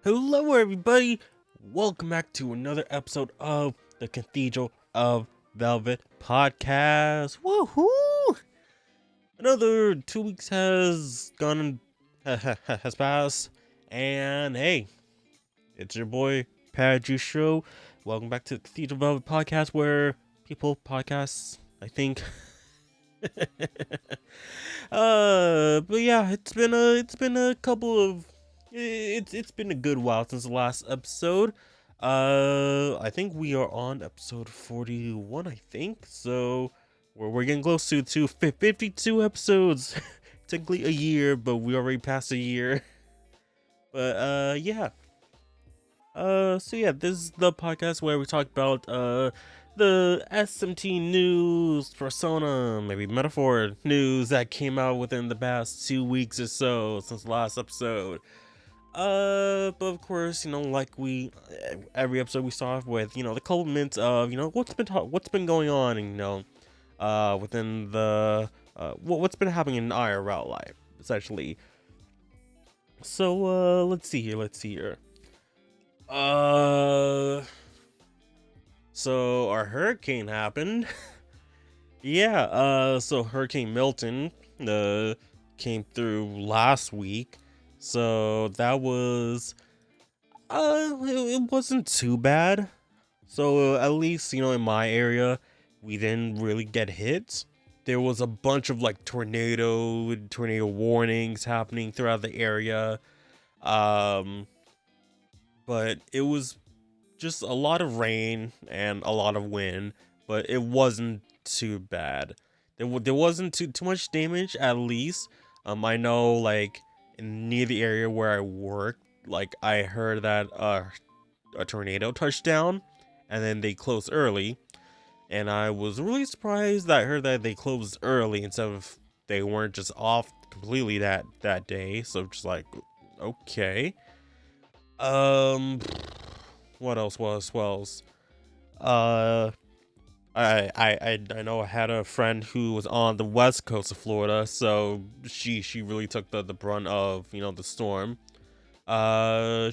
Hello, everybody. Welcome back to another episode of the Cathedral of Velvet podcast. Woohoo! Another 2 weeks has passed, and hey, it's your boy Paraju Show. Welcome back to the Cathedral Velvet podcast, where people podcasts. I think. But yeah, it's been a couple of it's been a good while since the last episode. I think we are on episode 41. I think so. We're getting close to 52 episodes. Technically a year, but we already passed a year. But yeah. So yeah, this is the podcast where we talk about the SMT news, persona, maybe metaphor news that came out within the past 2 weeks or so since the last episode. But of course, like we every episode we start off with, the culminant of what's been going on, and within the what's been happening in IRL life, essentially. So let's see here. Uh, so our hurricane happened. Yeah, so Hurricane Milton came through last week. So that was it wasn't too bad. So at least, in my area, we didn't really get hit. There was a bunch of like tornado warnings happening throughout the area. Um but it was just a lot of rain and a lot of wind, but it wasn't too bad. There wasn't too much damage, at least. I know, like, near the area where I work, like, I heard that a tornado touched down, and then they closed early, and I was really surprised that I heard that they closed early instead of they weren't just off completely that day. So just like, okay. Um, what else? Uh, I know I had a friend who was on the west coast of Florida, so she really took the brunt of the storm.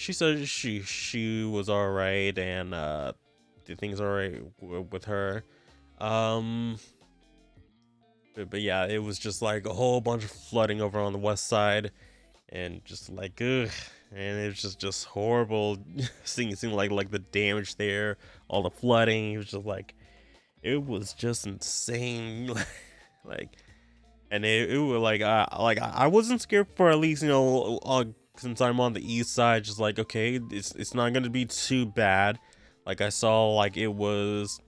She said she was all right, and the things all right with her. Um, but yeah, it was just like a whole bunch of flooding over on the west side, and just like ugh, and it was just horrible seeing like the damage there, all the flooding. It was just like it was just insane. like and it was like I wasn't scared for, at least since I'm on the east side, just like, okay, it's not gonna be too bad. Like, I saw like it was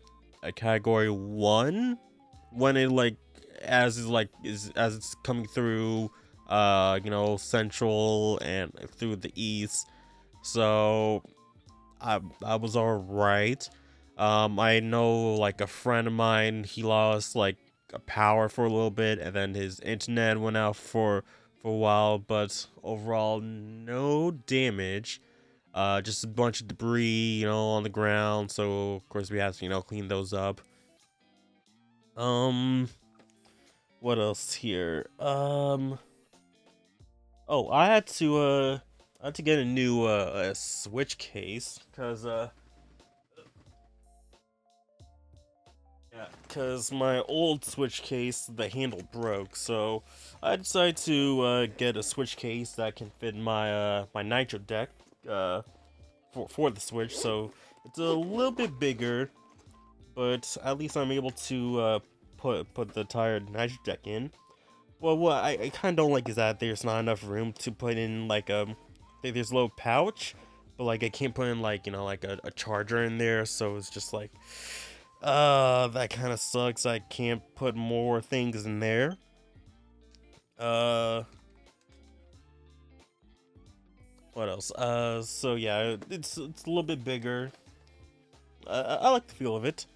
a category 1 when it like as it's coming through central and through the east. So I was all right. I know, like, a friend of mine, he lost like a power for a little bit, and then his internet went out for a while, but overall no damage. Just a bunch of debris, on the ground. So of course we had to, clean those up. Um, what else here? Oh, I had to get a new a Switch case, cause yeah, because my old Switch case, the handle broke, so I decided to get a Switch case that can fit my Nitro deck uh, for the Switch. So it's a little bit bigger, but at least I'm able to put the entire Nitro deck in. Well, what I kind of don't like is that there's not enough room to put in, like, there's a little pouch, but like I can't put in, like, like a charger in there, so it's just like that kind of sucks. I can't put more things in there. Uh, what else? So yeah, it's a little bit bigger. I like the feel of it.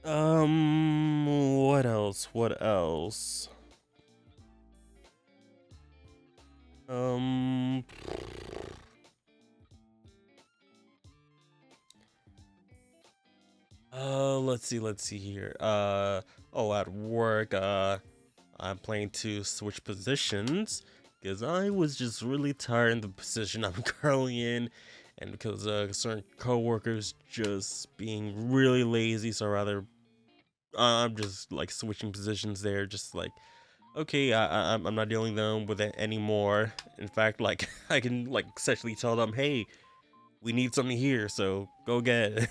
What else? What else? Um, let's see here. Oh, at work, I'm planning to switch positions because I was just really tired in the position I'm currently in, and because certain coworkers just being really lazy, so rather I'm just like switching positions there, just like okay, I'm not dealing them with it anymore. In fact, like I can like essentially tell them, hey, we need something here, so go get it.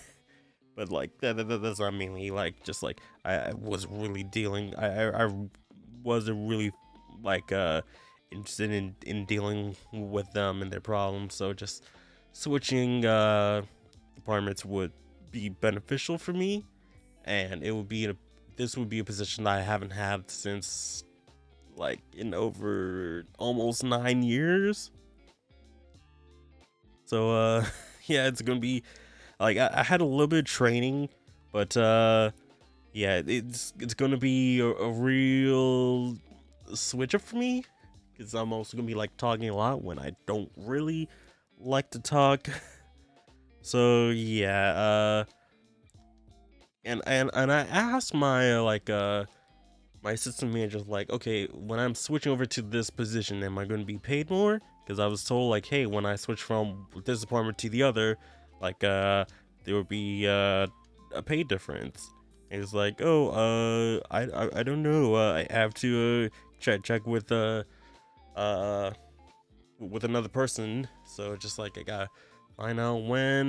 But like that's not mainly like just like I was really dealing. I wasn't really like interested in dealing with them and their problems. So just switching departments would be beneficial for me, and it would be this would be a position that I haven't had since like in over almost 9 years. So yeah, it's gonna be like I had a little bit of training, but yeah, it's gonna be a real switch up for me because I'm also gonna be like talking a lot when I don't really like to talk. So yeah, and I asked my my assistant manager like, okay, when I'm switching over to this position, am I going to be paid more? Because I was told like, hey, when I switch from this department to the other, like there would be a pay difference. And it's like, oh, I don't know. I have to check uh with another person. So just like I gotta find out when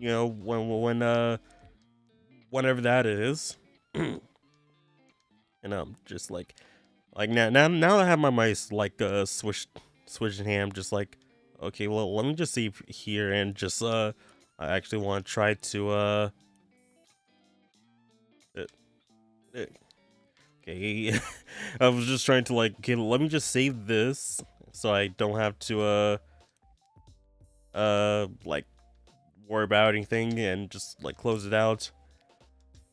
you know when whenever that is. And I'm just like now I have my mice like switched in hand. I'm just like, okay, well let me just see here and just I actually want to try to uh, uh, okay. I was just trying to like, okay, let me just save this so I don't have to like worry about anything and just like close it out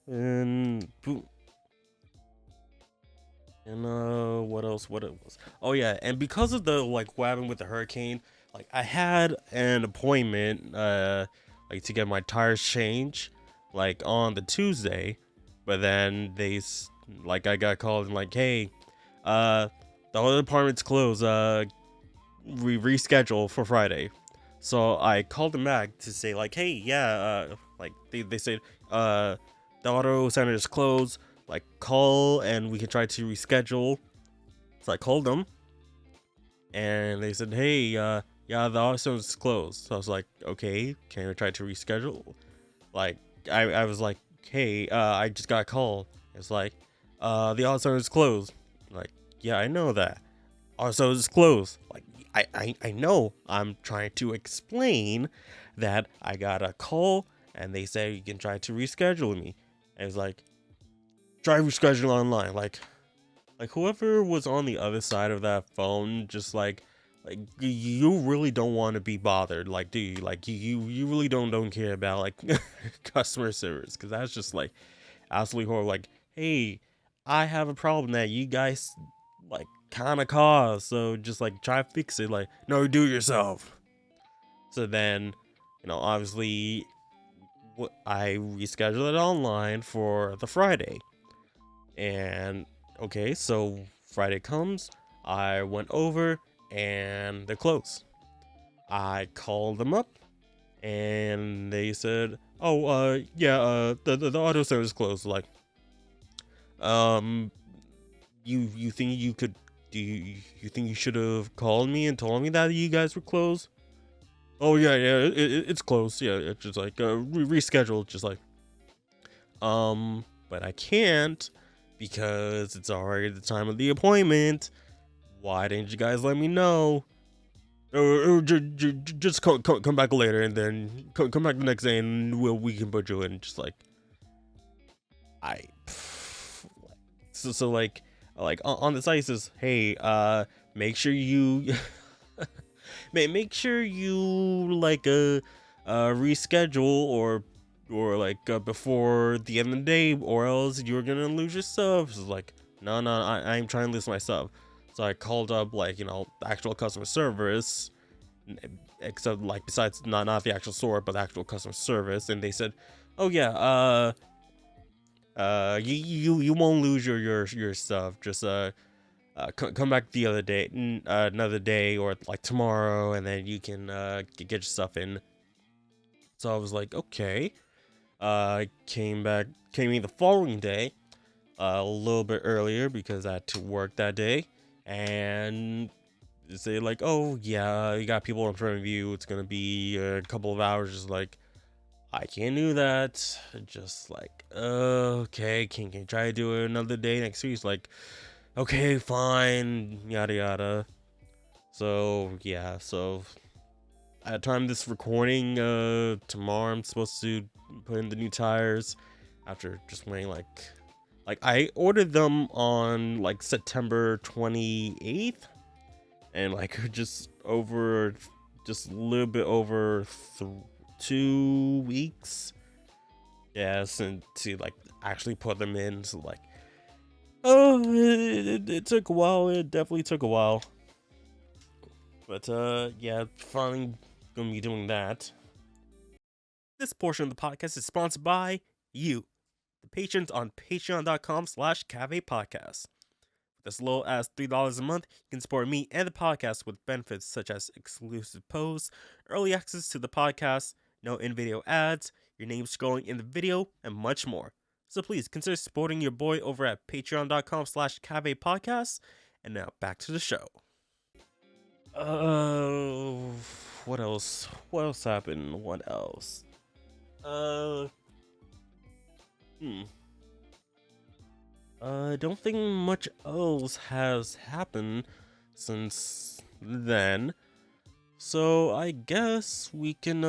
and boom. And what else? What else? Oh yeah, and because of the like what happened with the hurricane, like I had an appointment like to get my tires changed like on the Tuesday, but then like I got called and like, hey, uh the other department's closed. We reschedule for Friday. So I called them back to say like, hey, yeah, like they said the auto center is closed, like call and we can try to reschedule. So I called them and they said, hey, yeah, the auto center is closed. So I was like, okay, can we try to reschedule? Like I was like, hey, I just got a call. It's like, the auto center is closed. Like, yeah, I know that. Also, it's closed. Like, I know. I'm trying to explain that I got a call and they said you can try to reschedule me. And it's like, try reschedule online. Like whoever was on the other side of that phone, just like you really don't want to be bothered. Like, do you? Like you really don't care about like customer service because that's just like absolutely horrible. Like, hey, I have a problem that you guys like kind of caused, so just like try to fix it. Like, no, do it yourself. So then, obviously, I rescheduled it online for the Friday, and okay, so Friday comes, I went over, and they're closed. I called them up, and they said, "Oh, yeah, the auto service is closed." Like, um, you think you could? Do you think you should have called me and told me that you guys were closed? Oh yeah, it's closed. Yeah, it's just like rescheduled. Just like, but I can't because it's already the time of the appointment. Why didn't you guys let me know? Or just come back later and then come back the next day and we can put you in. Just like I, so like on the site it says, hey, make sure you make sure you like reschedule or like before the end of the day, or else you're gonna lose your stuff. It's like, no, I'm trying to lose my stuff. So I called up like actual customer service, except like besides not the actual store but the actual customer service, and they said, oh yeah, you won't lose your stuff. Just come back the other day, another day, or like tomorrow, and then you can get your stuff in. So I was like, okay. I came in the following day, a little bit earlier because I had to work that day, and say like, oh yeah, you got people in front of you. It's gonna be a couple of hours. Just like, I can't do that. Just like, okay, can you try to do it another day next week? It's like, okay, fine, yada yada. So yeah, so at the time of this recording, tomorrow I'm supposed to put in the new tires after just waiting like I ordered them on like September 28th, and like just a little bit over 2 weeks. Yes, and to like actually put them in, so like, oh, it took a while. It definitely took a while. But yeah, finally gonna be doing that. This portion of the podcast is sponsored by you, the patrons on patreon.com/cavepodcast. With as low as $3 a month, you can support me and the podcast with benefits such as exclusive posts, early access to the podcast, no in-video ads, your name scrolling in the video, and much more. So please consider supporting your boy over at patreon.com/cavepodcast. And now back to the show. Uh, what else? What else happened? What else? Uh, hmm. I don't think much else has happened since then. So I guess we can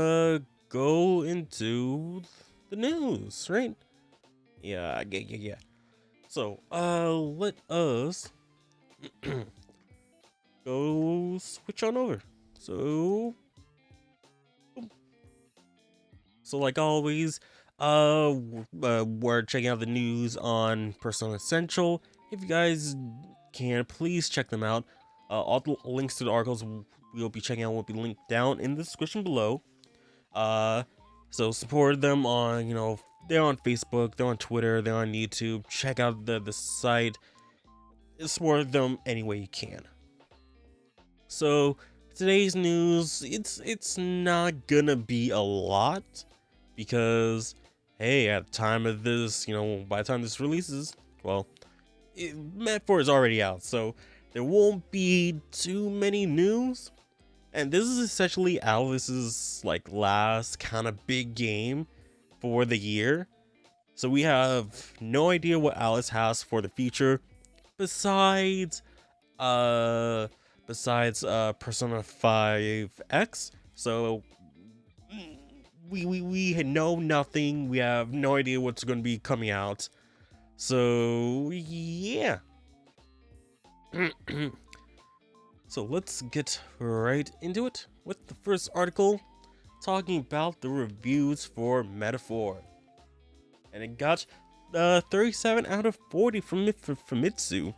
go into the news, right? Yeah. So let us go switch on over. So like always, we're checking out the news on Persona Central. If you guys can, please check them out. All the links to the articles we'll be checking out will be linked down in the description below. So support them on, they're on Facebook, they're on Twitter, they're on YouTube. Check out the site. Support them any way you can. So today's news, it's not gonna be a lot, because hey, at the time of this, by the time this releases, well, Metaphor is already out, so there won't be too many news. And this is essentially Alice's like last kind of big game for the year. So we have no idea what Alice has for the future besides Persona 5X. So we know nothing. We have no idea what's going to be coming out. So yeah. So let's get right into it with the first article talking about the reviews for Metaphor. And it got 37 out of 40 from Famitsu.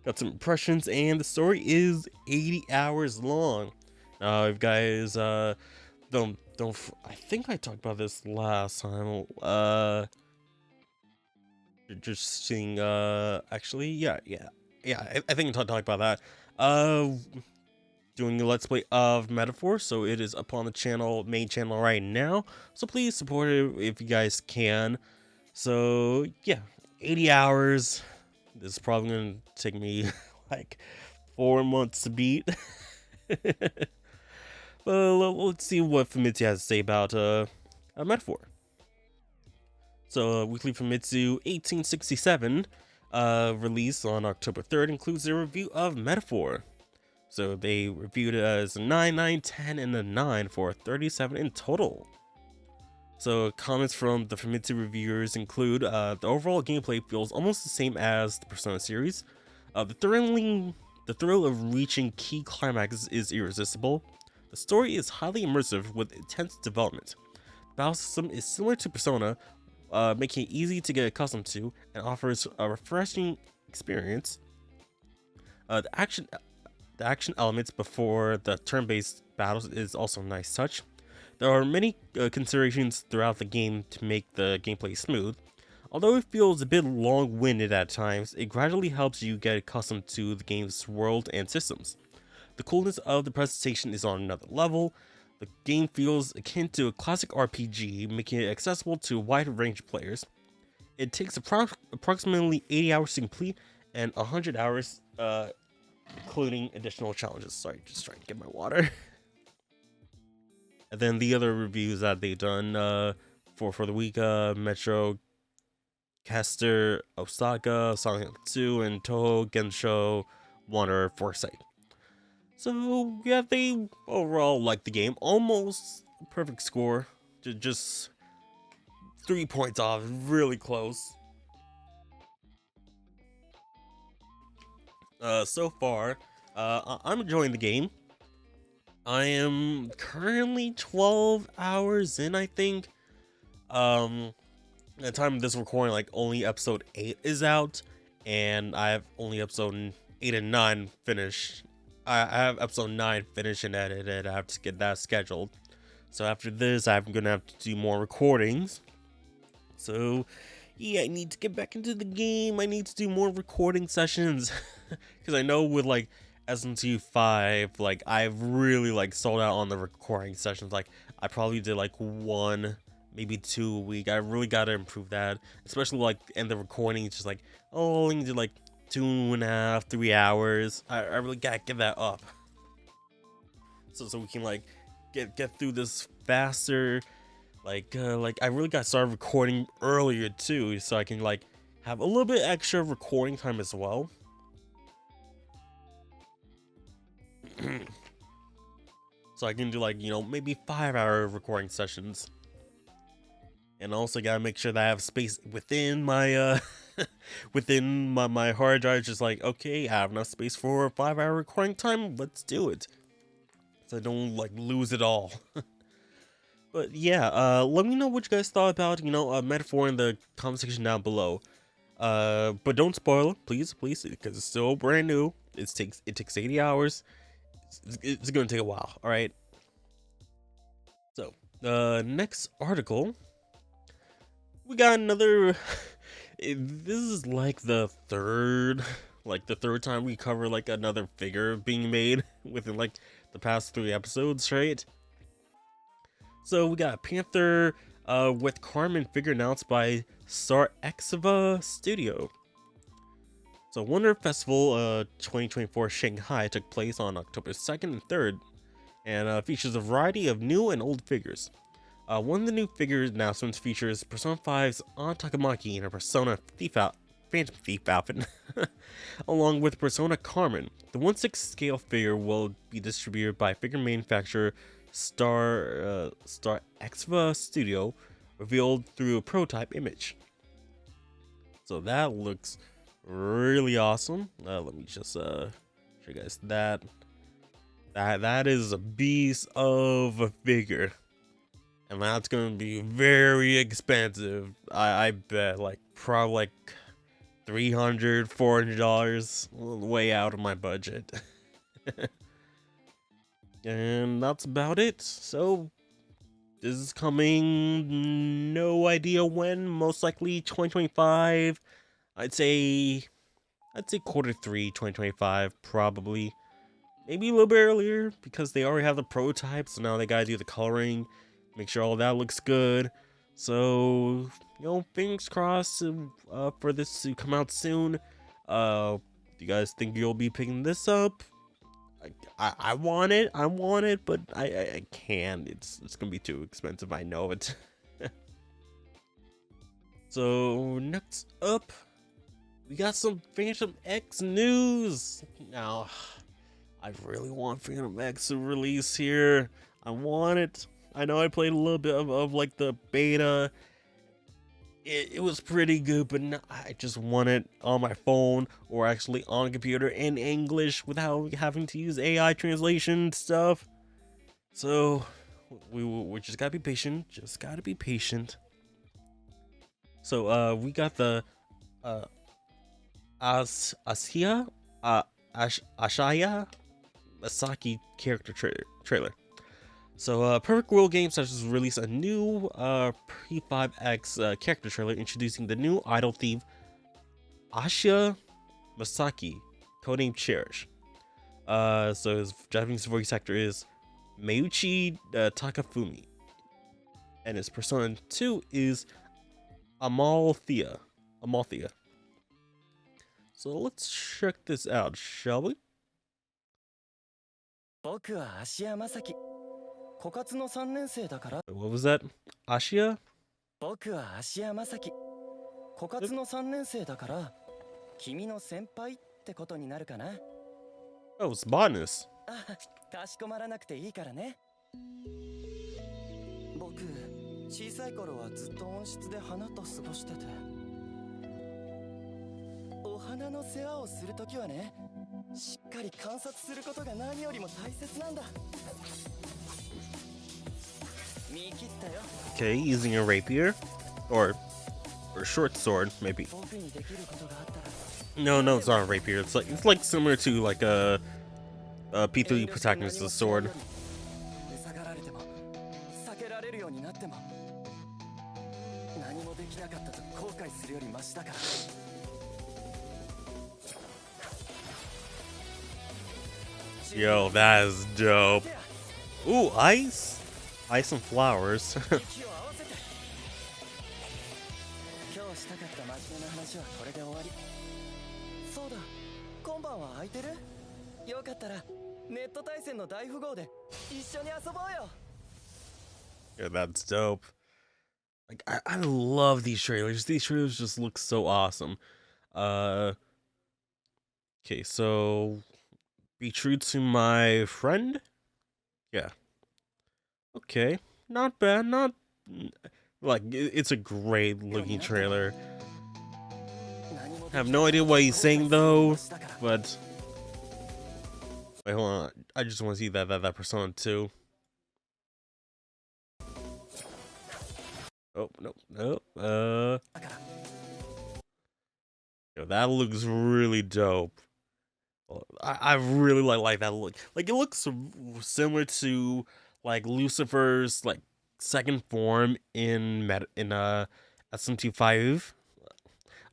Got some impressions, and the story is 80 hours long. Now, if you guys don't I think I talked about this last time. Just seeing actually, yeah. I think I talked about that. Doing a let's play of Metaphor, so it is up on the main channel right now. So please support it if you guys can. So yeah, 80 hours. This is probably gonna take me like 4 months to beat. But let's see what Famitsu has to say about Metaphor. So Weekly Famitsu 1867, released on October 3rd, includes a review of Metaphor. So they reviewed it as a 9, 9, 10, and a 9 for a 37 in total. So comments from the Famitsu reviewers include, the overall gameplay feels almost the same as the Persona series. The thrill of reaching key climaxes is irresistible. The story is highly immersive with intense development. The battle system is similar to Persona, making it easy to get accustomed to, and offers a refreshing experience. The action elements before the turn-based battles is also a nice touch. There are many considerations throughout the game to make the gameplay smooth. Although it feels a bit long-winded at times, it gradually helps you get accustomed to the game's world and systems. The coolness of the presentation is on another level. The game feels akin to a classic RPG, making it accessible to a wide range of players. It takes approximately 80 hours to complete and 100 hours, including additional challenges. Sorry, just trying to get my water. And then the other reviews that they've done for the week, Metro Caster Osaka, Sonic 2, and Toho Gensho Wanderer Foresight. So yeah, they overall like the game. Almost perfect score. Just 3 points off, really close. So far, I'm enjoying the game. I am currently 12 hours in, I think. At the time of this recording, like only episode 8 is out, and I have only episode 8 and 9 finished. I have episode 9 finished and edited. I have to get that scheduled. So after this, I'm gonna have to do more recordings. So yeah, I need to get back into the game. I need to do more recording sessions because I know with like SMT 5, like I've really like sold out on the recording sessions. Like I probably did like 1, maybe 2 a week. I really gotta improve that, especially like in the recording. It's just like, oh, I need to like 2.5, 3 hours. I really gotta get that up, so we can like get through this faster. Like I really got started recording earlier too, so I can like have a little bit extra recording time as well. So I can do like, maybe 5-hour recording sessions. And also gotta make sure that I have space within my within my hard drive. Just like, okay, I have enough space for a 5-hour recording time. Let's do it, so I don't like lose it all. But yeah, let me know what you guys thought about, Metaphor in the comment section down below. But don't spoil it, please, because it's still brand new. It takes 80 hours. It's gonna take a while, all right? So, next article, we got another. This is like the third time we cover like another figure being made within like the past 3 episodes, right? So we got Panther with Carmen figure announced by Star Exiva Studio. So Wonder Festival 2024 Shanghai took place on October 2nd and 3rd, and features a variety of new and old figures. One of the new figure announcements features Persona 5's An Takamaki in a Persona Phantom Thief outfit, along with Persona Carmen. The 1/6 scale figure will be distributed by figure manufacturer Star Exiva Studio, revealed through a prototype image. So that looks really awesome. Let me just show you guys that. That is a beast of a figure, and that's gonna be very expensive. I bet like probably like $300, $400, way out of my budget. And that's about it. So this is coming, no idea when, most likely 2025. I'd say Q3 2025, probably. Maybe a little bit earlier, because they already have the prototype, so now they gotta do the coloring, make sure all that looks good. So, fingers crossed for this to come out soon. Do you guys think you'll be picking this up? I want it, but I can't. It's gonna be too expensive, I know it. So next up, we got some Phantom X news. Now, I really want Phantom X to release here. I want it. I know I played a little bit of like the beta. It was pretty good, but I just want it on my phone or actually on a computer in English without having to use AI translation stuff. So we just gotta be patient. So we got the Ashaya Masaki character trailer. So, Perfect World Games has just released a new P5X character trailer introducing the new idol thief Ashia Masaki, codename Cherish. So his Japanese voice actor is Meiuchi Takafumi, and his Persona 2 is Amalthea. Amalthea. So let's check this out, shall we? 僕は芦屋正樹、枯渇の3年生だから。 What was that? Ashia? 僕は芦屋正樹、枯渇の3年生だから、君の先輩ってことになるかな。 Oh, it's Bonus. かしこまらなくていいからね。僕、小さい頃はずっと温室で花と過ごしてて。お花の世話をするときはね、しっかり観察することが何よりも大切なんだ。見切ったよ。 Okay, using a rapier or short sword, maybe. 僕にできることがあったら。 No, it's not a rapier. It's like similar to like a P3 protagonist's sword. 下がられても避けられるようになっても何もできなかったと後悔するよりマシだから。 Yo, that is dope. Ooh, ice and flowers. 息を合わせて。今日したかった真面目な話はこれで終わり。そうだ、今晩は空いてる？よかったらネット対戦の大富豪で一緒に遊ぼうよ。 Yeah, that's dope. Like I love these trailers. These trailers just look so awesome. Okay, so be true to my friend. Yeah. Okay, not bad. Not like it's a great looking trailer. I have no idea what he's saying though, but wait, hold on. I just want to see that Persona 2. Oh, nope. Yo, that looks really dope. I really like that look. Like it looks similar to like Lucifer's like second form in SMT5.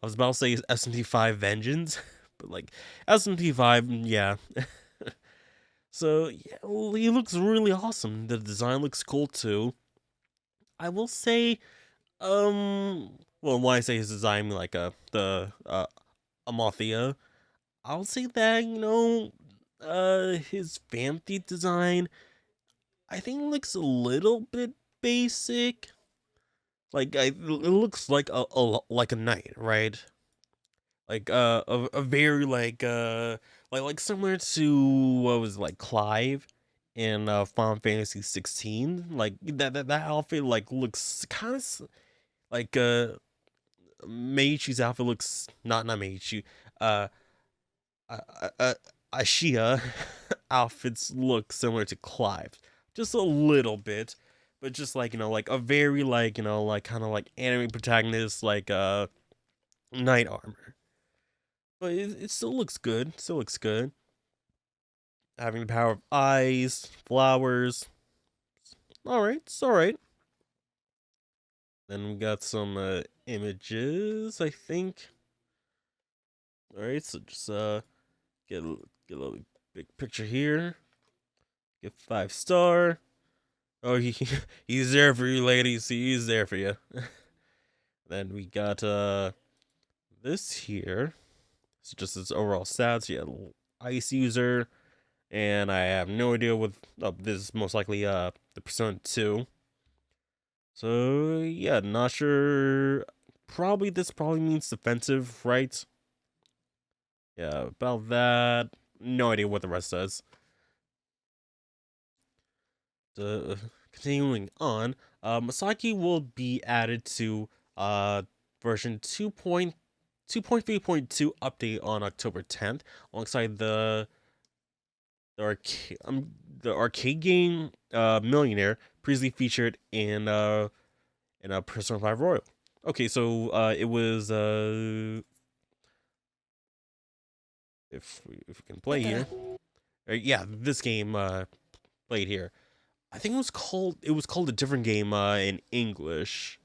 I was about to say SMT5 Vengeance, but like SMT5, yeah. So yeah, he looks really awesome. The design looks cool too. I will say, well, when I say his design, like the Amalthea, I'll say that his family design, I think looks a little bit basic. Like it looks like a knight, right? Like a very like similar to what was it, like Clive in Final Fantasy 16. Like that outfit like looks kind of like Meiichi's outfit looks not Meiichi. Ashia outfits look similar to Clive, just a little bit, but just like like a very like like kind of like anime protagonist like knight armor. But it still looks good. Still looks good. Having the power of eyes, flowers. All right, it's all right. Then we got some images, I think. All right, so just get a little big picture here. Get 5-star. Oh, he's there for you, ladies. He's there for you. Then we got this here. It's just its overall stats. Yeah, ice user, and I have no idea what. Oh, this is most likely the Persona 2. So yeah, not sure. This probably means defensive, right? Yeah, about that. No idea what the rest says. Continuing on, Masaki will be added to version 2.3.2 update on October 10th, alongside the arcade game Millionaire, previously featured in a Persona 5 Royal. Okay, so it was if we can play here, yeah, this game played here. I think it was called a different game in English.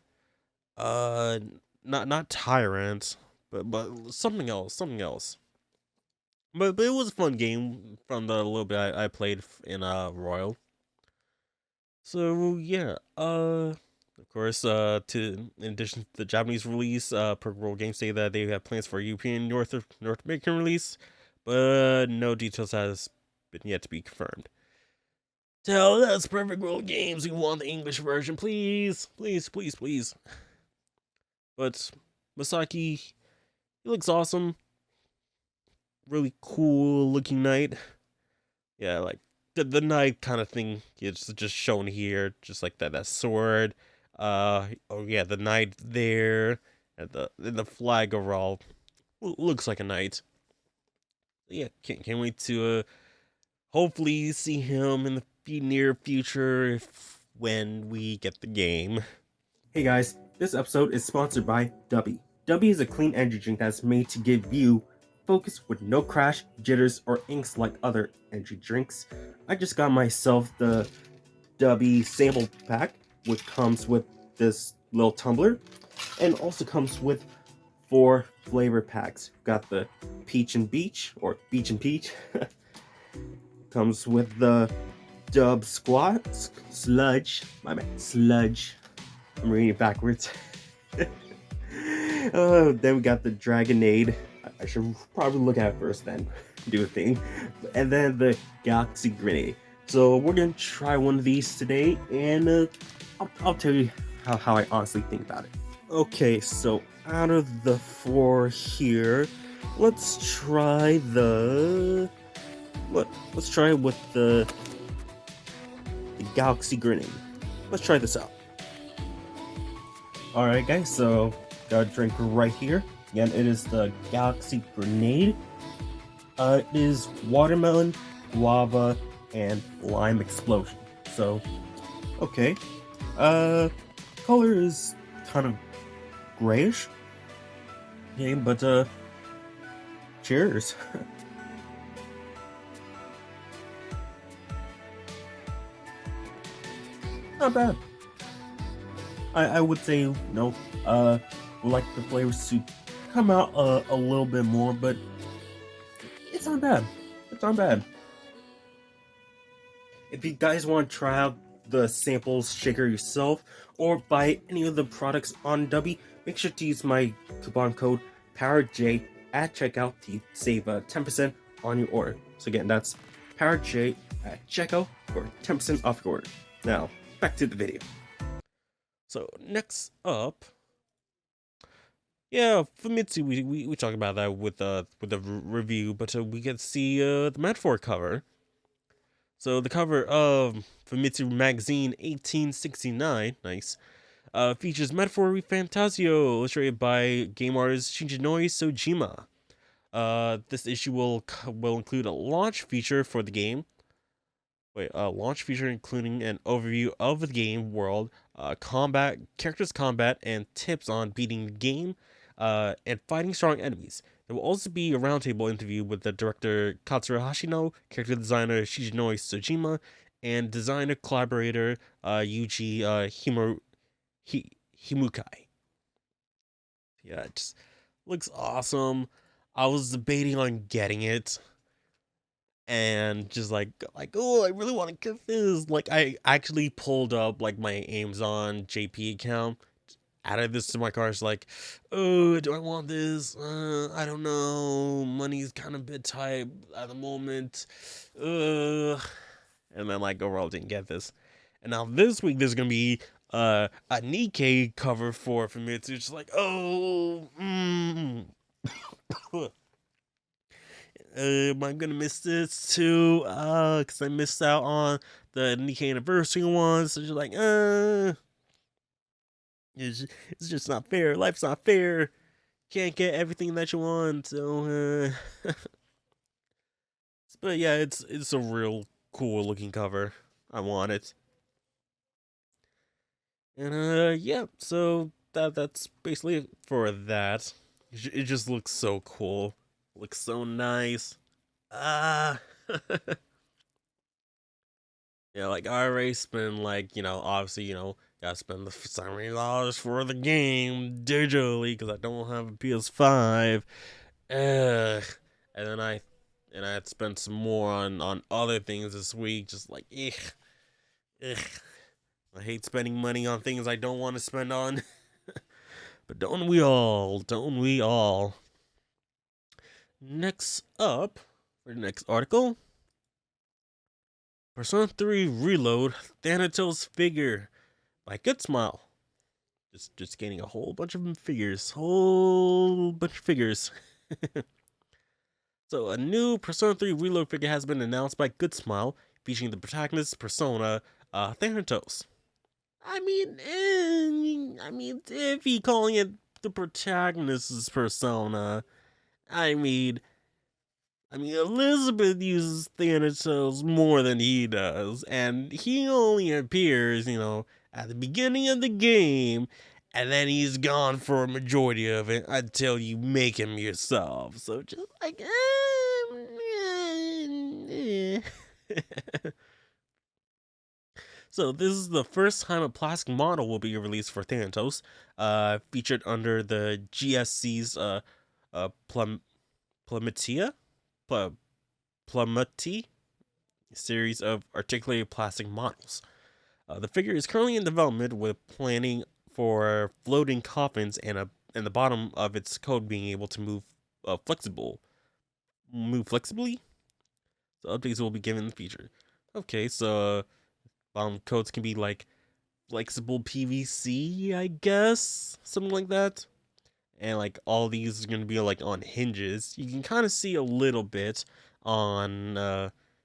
Uh, not Tyrant, but something else. But it was a fun game from the little bit I played in Royal. So yeah, of course, to in addition to the Japanese release, per World Games say that they have plans for a European North American release, but no details has been yet to be confirmed. Tell us, Perfect World Games, we want the English version, please, please, please, please. But Masaki, he looks awesome, really cool looking knight. Yeah, like the knight kind of thing is just shown here, just like that sword. Oh yeah, the knight there, and the flag overall looks like a knight. Yeah, can't wait to hopefully see him in the near future if when we get the game. Hey guys, this episode is sponsored by Dubby. Dubby is a clean energy drink that's made to give you focus with no crash, jitters, or inks like other energy drinks. I just got myself the Dubby sample pack, which comes with this little tumbler, and also comes with 4 flavor packs. Got the Peach and Beach, or Beach and Peach. Comes with the Dub Squat, Sludge, my man, Sludge. I'm reading it backwards. Then we got the Dragonade. I should probably look at it first, then do a thing. And then the Galaxy Grenade. So we're gonna try one of these today, and I'll tell you how I honestly think about it. Okay, so out of the 4 here, let's try the let's try it with the Galaxy Grenade. Let's try this out. Alright guys, so got a drink right here. Again, it is the Galaxy Grenade. It is watermelon, guava, and lime explosion. So, okay. Color is kind of grayish. Okay, but cheers. Not bad. I would say no. Like the flavors to come out a little bit more, but it's not bad. It's not bad. If you guys want to try out the samples shaker yourself or buy any of the products on Dubby, make sure to use my coupon code PowerJ at checkout to save 10% on your order. So again, that's PowerJ at checkout for 10% off your order. Now, back to the video. So next up, yeah, Famitsu, we talked about that with the review, but we get to see the Metaphor cover. So the cover of Famitsu Magazine 1869, nice, features Metaphor ReFantazio, illustrated by game artist Shinjanoi Sojima. This issue will include a launch feature for the game. Launch feature including an overview of the game world, combat, characters combat, and tips on beating the game, and fighting strong enemies. There will also be a roundtable interview with the director Katsura Hashino, character designer Shigenoi Sojima, and designer collaborator Yuji Himukai. Yeah, it just looks awesome. I was debating on getting it, and just like oh, I really want to get this. Like, I actually pulled up like my Amazon JP account, added this to my cart. It's like, oh, do I want this? I don't know. Money's kind of a bit tight at the moment. And then like overall didn't get this. And now this week there's gonna be a Nikkei cover for me. It's just like, oh, am I gonna miss this too? Cause I missed out on the Nikkei anniversary one. So just like, it's just not fair. Life's not fair. Can't get everything that you want. So, but yeah, it's a real cool looking cover. I want it. And yeah. So that's basically it for that. It just looks so cool. Looks so nice. Ah. Yeah, like I already spent like obviously gotta spend the $70 for the game digitally because I don't have a PS5. Ugh. And then I had spent some more on other things this week, just like ugh. I hate spending money on things I don't want to spend on. But don't we all? Don't we all? Next up, for the next article, Persona 3 Reload Thanatos figure by Good Smile. Just getting a whole bunch of figures. Whole bunch of figures. So a new Persona 3 Reload figure has been announced by Good Smile, featuring the protagonist Persona, Thanatos. If he calling it the protagonist's persona, I mean, Elizabeth uses Thanatos more than he does, and he only appears, at the beginning of the game, and then he's gone for a majority of it until you make him yourself. So just like, So this is the first time a plastic model will be released for Thanatos, featured under the GSC's Plum Plumetia, Plumeti series of articulated plastic models. The figure is currently in development with planning for floating coffins and the bottom of its code being able to move flexibly. So updates will be given in the future. Okay, so codes can be like flexible PVC, I guess, something like that. And like all these are gonna be like on hinges. You can kind of see a little bit on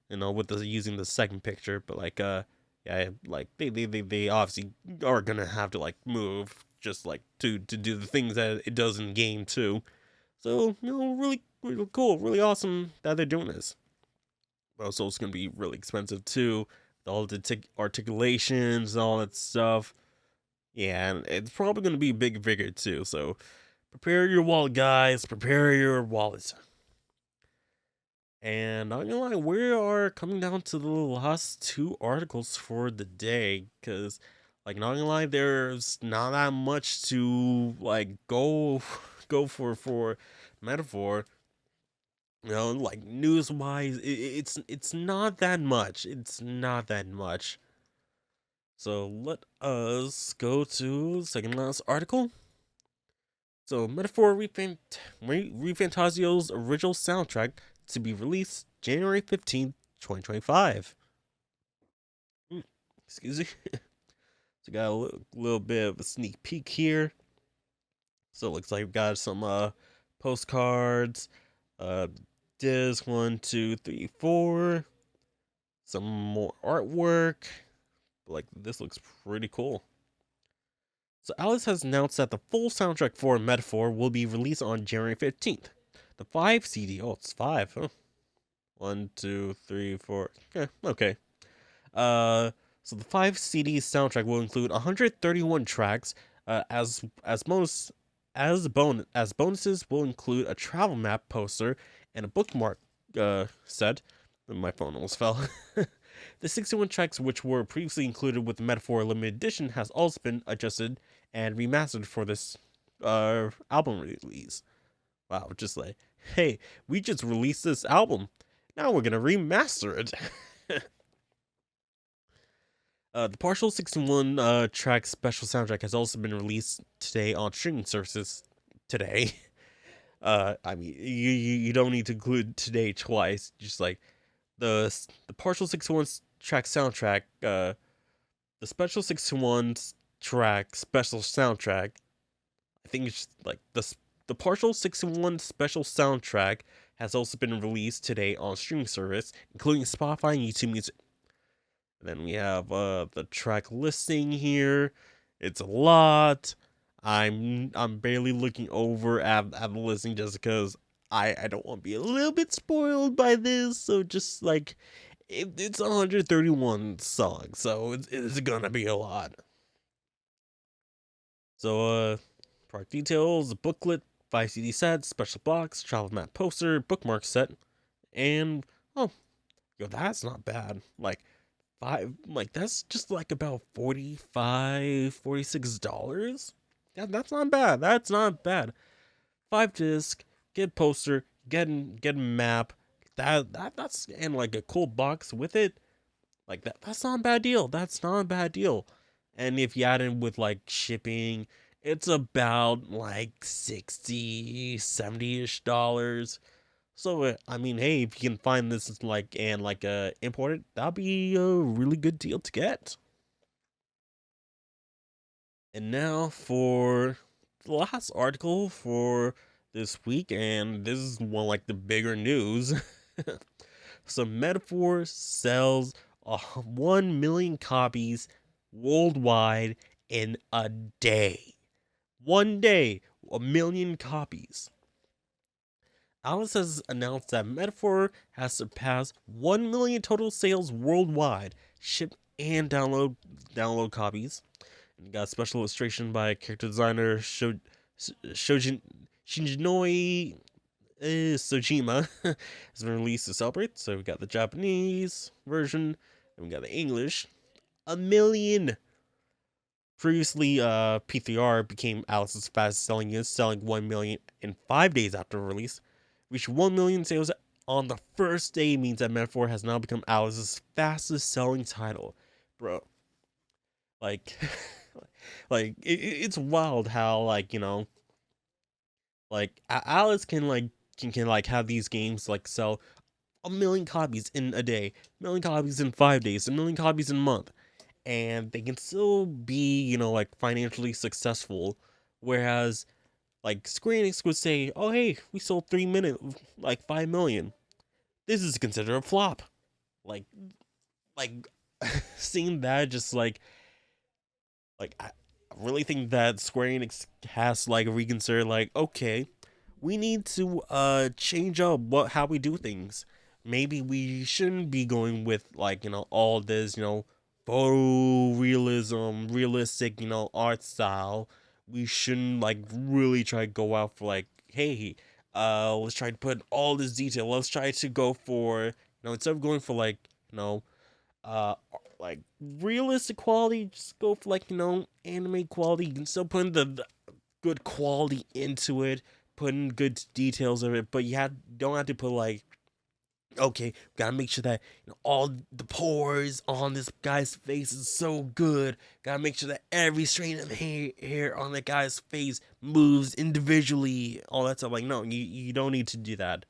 with the using the second picture, but like yeah, like they obviously are gonna have to like move just like to do the things that it does in game too. So really cool, really awesome that they're doing this. But also it's gonna be really expensive too, with all the articulations and all that stuff. Yeah, and it's probably gonna be a big figure too. So prepare your wallet, guys. Prepare your wallets. And not gonna lie, we are coming down to the last two articles for the day, because, like, not gonna lie, there's not that much to like go for metaphor. Like news wise, it's not that much. It's not that much. So let us go to the second last article. So, Metaphor ReFantazio's original soundtrack to be released January 15th, 2025. Excuse me. So, got a little bit of a sneak peek here. So, it looks like we've got some postcards, disc 1, 2, 3, 4, some more artwork. Like, this looks pretty cool. So Alice has announced that the full soundtrack for Metaphor will be released on January 15th. The 5 CD, oh, it's 5, huh? 1, 2, 3, 4, okay. So the 5 CD soundtrack will include 131 tracks, as bonuses will include a travel map poster and a bookmark set. My phone almost fell. The 61 tracks which were previously included with the Metaphor Limited Edition has also been adjusted and remastered for this album release. Wow, just like, hey, we just released this album. Now we're gonna remaster it. The partial 61 track special soundtrack has also been released today on streaming services. Today. You don't need to include today twice. Just like the partial 61 track soundtrack, the special 61 track special soundtrack. I think it's like the partial 61 special soundtrack has also been released today on streaming service, including Spotify and YouTube Music. And then we have the track listing here. It's a lot. I'm barely looking over at the listing just because I don't want to be a little bit spoiled by this. So just like it's 131 songs, so it's gonna be a lot. So product details, booklet, 5 CD set, special box, travel map poster, bookmark set, and oh, yo, that's not bad. Like five, like that's just like about 45, $46. That's not bad. That's not bad. 5 disc, get poster, get a map. That's and like a cool box with it. Like that's not a bad deal. That's not a bad deal. And if you add in with like shipping, it's about like 60, 70-ish dollars. So I mean, hey, if you can find this like and like imported, that'll be a really good deal to get. And now for the last article for this week, and this is one like the bigger news. So Metaphor sells 1 million copies worldwide in a day. One day, 1 million copies. Alice has announced that Metaphor has surpassed 1 million total sales worldwide, shipped and download copies. And you got a special illustration by character designer Shojin Shinjinoi Sojima has been released to celebrate. So we got the Japanese version and we got the English. 1 million. Previously, P3R became Alice's fastest selling unit, selling 1 million in 5 days after release. Reached 1 million sales on the first day means that Metaphor has now become Alice's fastest selling title. Bro, like, it's wild how, like, like Alice can like have these games like sell 1 million copies in a day, 1 million copies in 5 days, 1 million copies in a month, and they can still be like financially successful. Whereas like Square Enix would say, "Oh hey, we sold 3 minutes like 5 million. This is considered a flop." Like like seeing that just like I really think that Square Enix has to like reconsider like, okay, we need to change up how we do things. Maybe we shouldn't be going with like, all this, photo realism, realistic, art style. We shouldn't like really try to go out for like, hey, let's try to put all this detail. Let's try to go for, instead of going for like, uh like realistic quality, just go for like, anime quality. You can still put in the good quality into it, put in good details of it, but don't have to put like, okay, gotta make sure that all the pores on this guy's face is so good. Gotta make sure that every strand of hair on the guy's face moves individually. All that stuff. Like, no, you don't need to do that.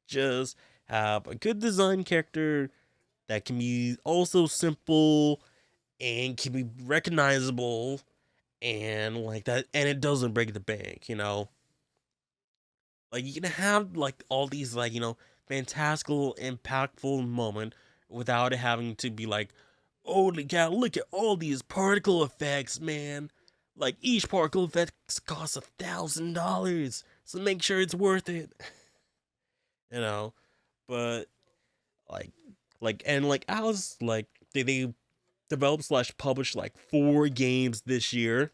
Just have a good design character that can be also simple and can be recognizable and like that, and it doesn't break the bank. Like you can have like all these like fantastical, impactful moment without it having to be like, holy cow, look at all these particle effects, man. Like each particle effect costs $1,000, so make sure it's worth it. you know, but like and like Alice, like they developed slash published like 4 games this year,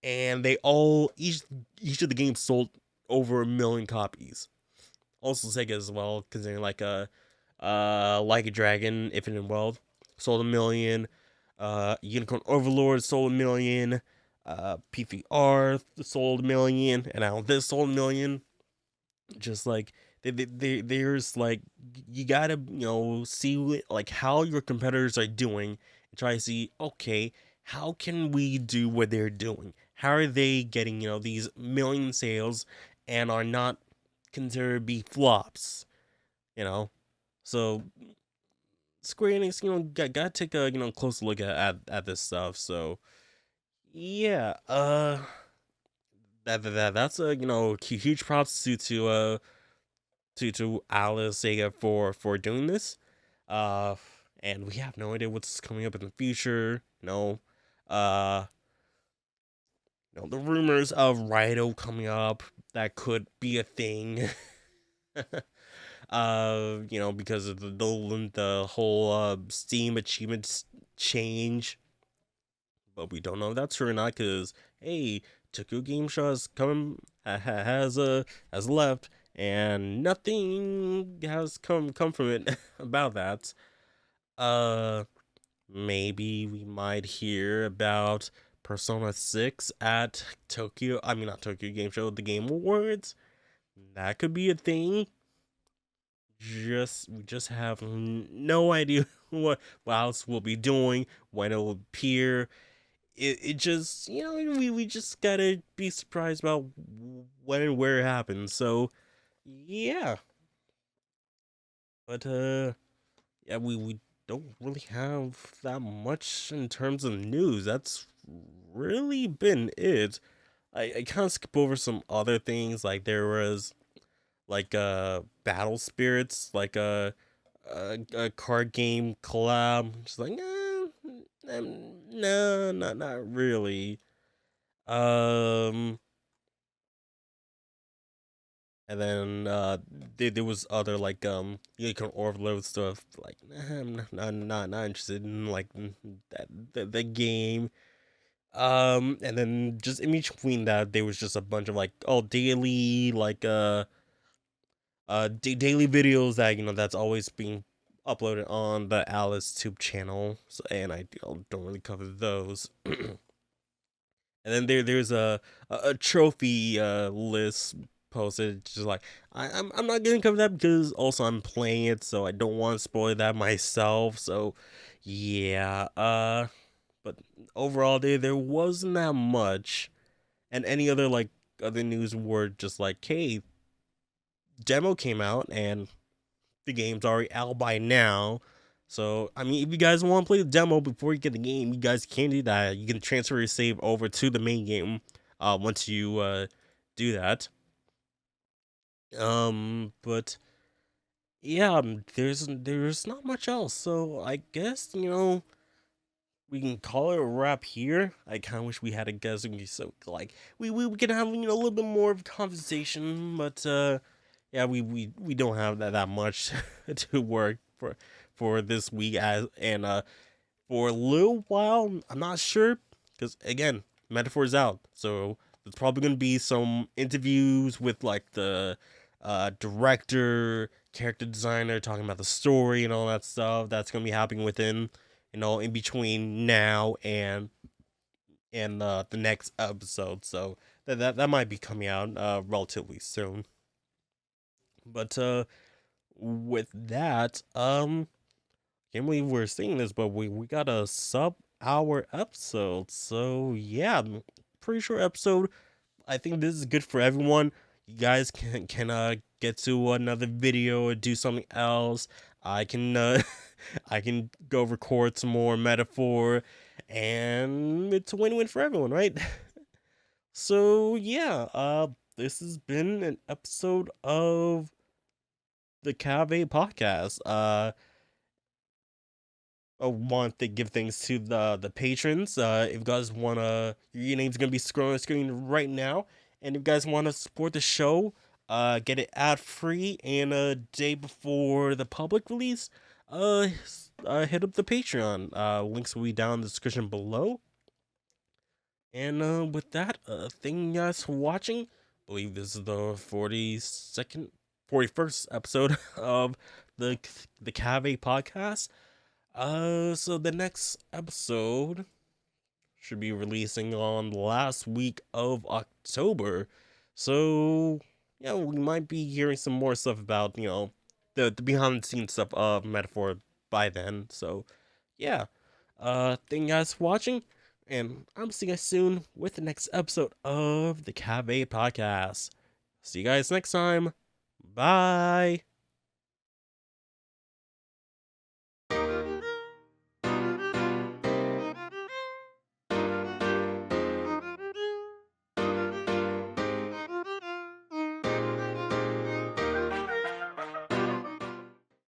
and they all each of the games sold over 1 million copies. Also Sega as well, considering like a Dragon, Infinite World sold 1 million. Unicorn Overlord sold 1 million. P3R sold 1 million, and now this sold 1 million. Just like there's like you gotta see like how your competitors are doing and try to see, okay, how can we do what they're doing? How are they getting these million sales and are not considered to be flops? So Square Enix gotta take a close look at this stuff. So yeah, that's a huge props to Alice Sega for doing this. Uh, and we have no idea what's coming up in the future. Uh, the rumors of Raito coming up, that could be a thing. Because of the whole Steam achievements change, but we don't know if that's true or not. Because hey, Tokyo Game Show has come has left, and nothing has come from it about that. Uh, maybe we might hear about Persona 6 at Tokyo, I mean, not Tokyo Game Show, the Game Awards. That could be a thing. We just have no idea what else we'll be doing, when it will appear. It just, we just gotta be surprised about when and where it happens. So yeah, but yeah, we don't really have that much in terms of news. That's really been it. I kind of skip over some other things, like there was like Battle Spirits, like a card game collab. Just like no, not really. Um, and then there was other like you can overload stuff. Like I'm not interested in like the game. And then just in between that, there was just a bunch of like daily like daily videos that that's always being uploaded on the Alice Tube channel. So, and I don't really cover those. And then there's a trophy list posted, just like I'm not gonna cover that because also I'm playing it, so I don't want to spoil that myself. So yeah, but overall there wasn't that much, and any other like other news were just like, hey, demo came out and the game's already out by now. So, I mean, if you guys want to play the demo before you get the game, you guys can do that. You can transfer your save over to the main game once you do that. But yeah, there's not much else. So I guess we can call it a wrap here. I kind of wish we had a guest, so like we could have a little bit more of a conversation, but yeah, we don't have that much to work for this week, as and for a little while I'm not sure, because again, Metaphor's out, so there's probably gonna be some interviews with like the director, character designer, talking about the story and all that stuff. That's gonna be happening within in between now and the next episode. So that might be coming out relatively soon. But with that, can't believe we're seeing this, but we got a sub-hour episode. So yeah, I'm pretty sure episode. I think this is good for everyone. You guys can get to another video or do something else. I can I can go record some more Metaphor, and it's a win-win for everyone, right? So yeah, this has been an episode of the Cave podcast. I want to give thanks to the patrons. If you guys wanna, your name's gonna be scrolling on the screen right now, and if you guys want to support the show, get it ad free and a day before the public release, hit up the Patreon. Links will be down in the description below. And with that, thank you guys for watching. I believe this is the 41st episode of the Cave podcast. So the next episode should be releasing on the last week of October. So yeah, we might be hearing some more stuff about the behind the scenes stuff of Metaphor by then. So yeah, thank you guys for watching, and I'm seeing you guys soon with the next episode of the Cave podcast. See you guys next time. Bye.